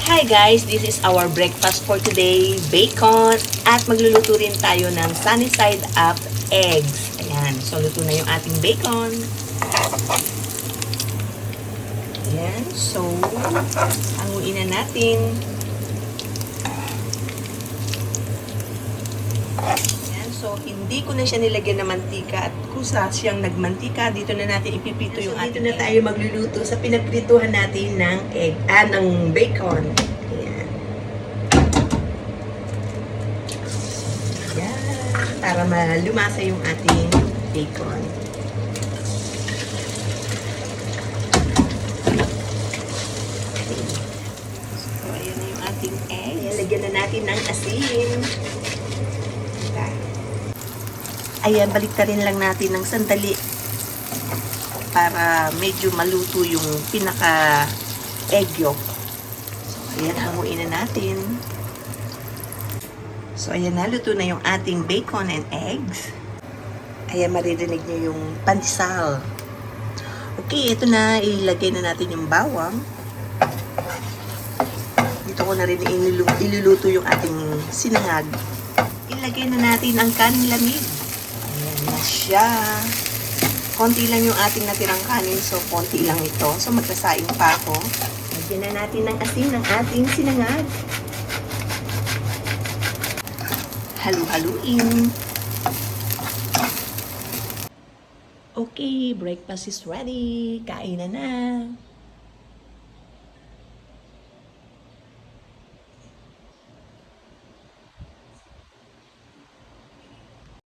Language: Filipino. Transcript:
Hi guys, this is our breakfast for today, bacon, at magluluto rin tayo ng sunny side up eggs. Ayan, so luto na yung ating bacon. Ayan, so hanguin na natin. Ayan, so hindi ko na siya nilagyan ng mantika at kusa siyang nagmantika. Dito na natin ipipito yung ating Dito na tayo magluluto sa pinagprituhan natin ng ng bacon. Para malumasa yung ating bacon. So, ayan na yung ating eggs. Ayan, lagyan na natin ng asin. Ayan, baliktarin lang natin ng sandali para medyo maluto yung pinaka egg yolk. So, ayan, hanguin na natin. So, ayan na, luto na yung ating bacon and eggs. Ayan, maririnig nyo yung panisal. Okay, ito na, ilagay na natin yung bawang. Dito ko na rin iluluto yung ating sinangag. Ilagay na natin ang kanin lamig. Ayan na siya. Konti lang yung ating natirang kanin, so konti lang ito. So, magsasaing pa ako. Lagyan na natin ng asin ng ating sinangag. Halu-haluin. Okay, breakfast is ready. Kain na na.